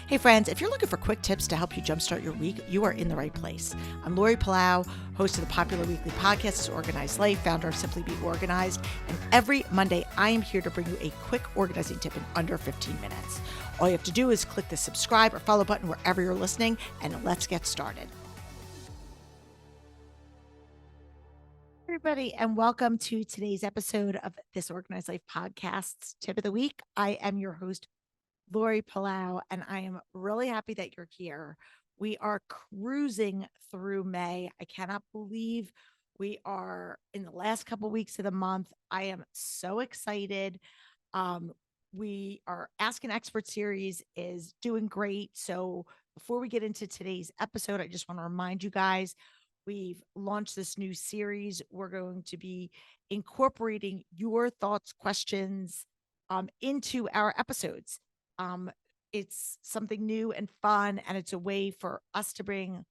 Hey friends, if you're looking for quick tips to help you jumpstart your week, you are in the right place. I'm Laurie, host of the popular weekly podcast Organized Life, founder of Simply Be Organized, and every Monday I am here to bring you a quick organizing tip in under 15 minutes. All you have to do is click the subscribe or follow button wherever you're listening, and let's get started. Everybody, and welcome to today's episode of this Organized Life podcast's tip of the week. I am your host, Laurie, and I am really happy that you're here. We are cruising through May. I cannot believe we are in the last couple weeks of the month. I am so excited. We are Ask an Expert series is doing great. So before we get into today's episode, I just want to remind you guys we've launched this new series. We're going to be incorporating your thoughts, questions into our episodes. Um, it's something new and fun, and it's a way for us to bring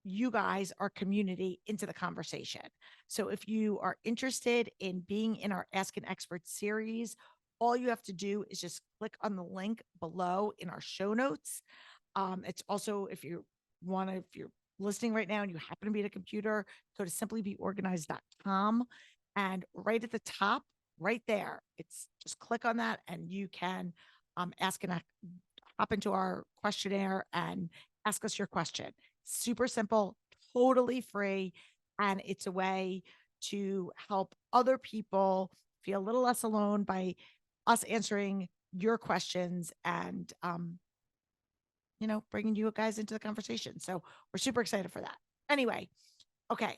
you guys, our community, into the conversation. So if you are interested in being in our Ask an Expert series, all you have to do is just click on the link below in our show notes. It's also, if you're listening right now and you happen to be at a computer, go to simplybeorganized.com, and right at the top, right there, it's just click on that and you can ask and hop into our questionnaire and ask us your question. Super simple, totally free. And it's a way to help other people feel a little less alone by us answering your questions and, bringing you guys into the conversation. So we're super excited for that. Anyway, okay.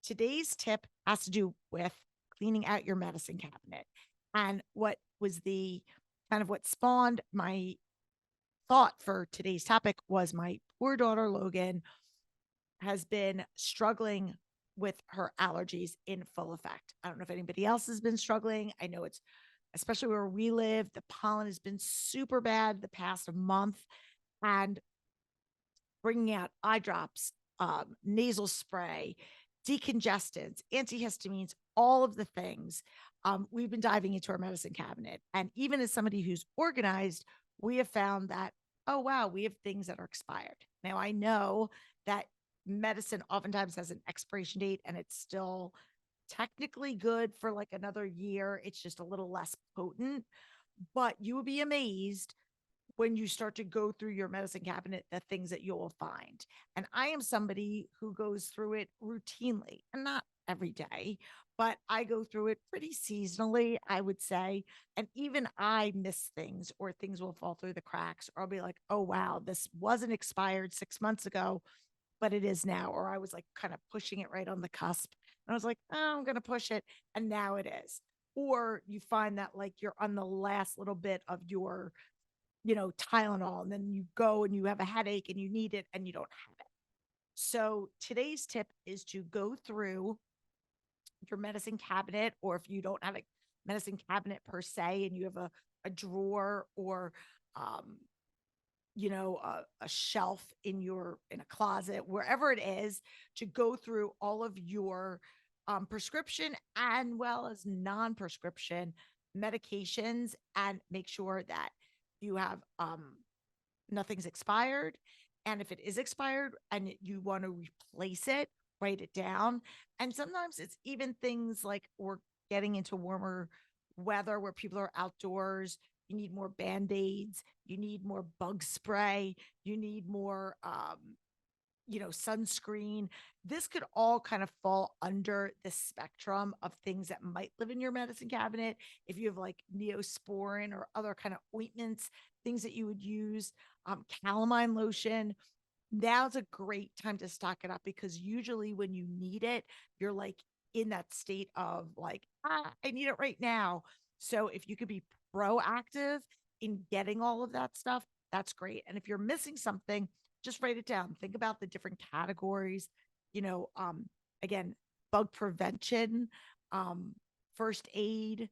Today's tip has to do with cleaning out your medicine cabinet. And what was the kind of what spawned my thought for today's topic was my poor daughter, Logan, has been struggling with her allergies in full effect. I don't know if anybody else has been struggling. I know it's especially where we live, the pollen has been super bad the past month, and bringing out eye drops, nasal spray, decongestants, antihistamines, all of the things. We've been diving into our medicine cabinet. And even as somebody who's organized, we have found that, oh, wow, we have things that are expired. Now, I know that medicine oftentimes has an expiration date and it's still technically good for like another year. It's just a little less potent, but you will be amazed when you start to go through your medicine cabinet, the things that you will find. And I am somebody who goes through it routinely and not every day, but I go through it pretty seasonally, I would say. And even I miss things or things will fall through the cracks, or I'll be like, oh, wow, this wasn't expired 6 months ago, but it is now. Or I was like kind of pushing it right on the cusp. And I was like, oh, I'm going to push it. And now it is. Or you find that like you're on the last little bit of your Tylenol, and then you go and you have a headache and you need it and you don't have it. So today's tip is to go through your medicine cabinet, or if you don't have a medicine cabinet per se and you have a drawer or um, a shelf in a closet, wherever it is, to go through all of your prescription and well as non-prescription medications and make sure that you have nothing's expired. And if it is expired and you want to replace it, write it down. And sometimes it's even things like we're getting into warmer weather where people are outdoors. You need more band-aids, you need more bug spray, you need more sunscreen. This could all kind of fall under the spectrum of things that might live in your medicine cabinet. If you have like neosporin or other kind of ointments, things that you would use, calamine lotion, now's a great time to stock it up because usually when you need it, you're like in that state of like, I need it right now. So if you could be proactive in getting all of that stuff, that's great. And if you're missing something, just write it down. Think about the different categories, you know, um, again, bug prevention, um, first aid,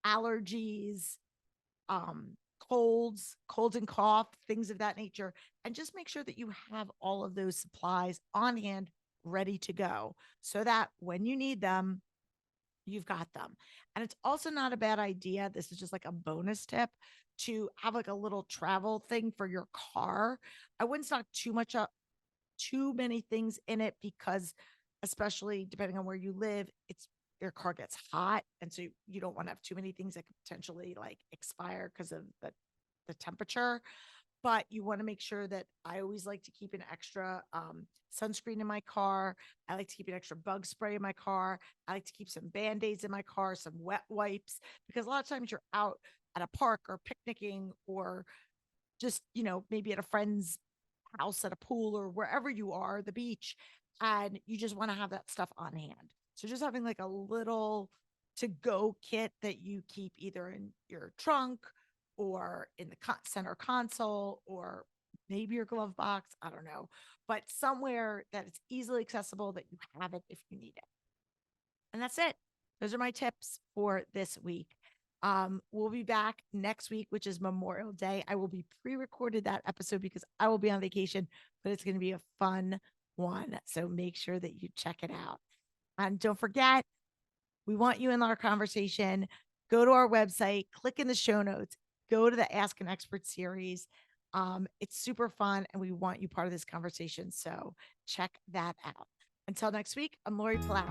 allergies, colds and cough, things of that nature. And just make sure that you have all of those supplies on hand ready to go so that when you need them, you've got them. And it's also not a bad idea. This is just like a bonus tip to have like a little travel thing for your car. I wouldn't stock too many things in it because especially depending on where you live, it's your car gets hot and so you don't want to have too many things that could potentially like expire because of the temperature, but you want to make sure that I always like to keep an extra sunscreen in my car. I like to keep an extra bug spray in my car. I like to keep some band-aids in my car, some wet wipes, because a lot of times you're out at a park or picnicking or just, maybe at a friend's house, at a pool, or wherever you are, the beach, and you just want to have that stuff on hand. So just having like a little to go kit that you keep either in your trunk or in the center console or maybe your glove box. I don't know, but somewhere that it's easily accessible that you have it if you need it. And that's it. Those are my tips for this week. We'll be back next week, which is Memorial Day. I will be pre-recorded that episode because I will be on vacation, but it's going to be a fun one. So make sure that you check it out. And don't forget, we want you in our conversation. Go to our website, click in the show notes, go to the Ask an Expert series. It's super fun, and we want you part of this conversation. So check that out. Until next week, I'm Laurie Palau.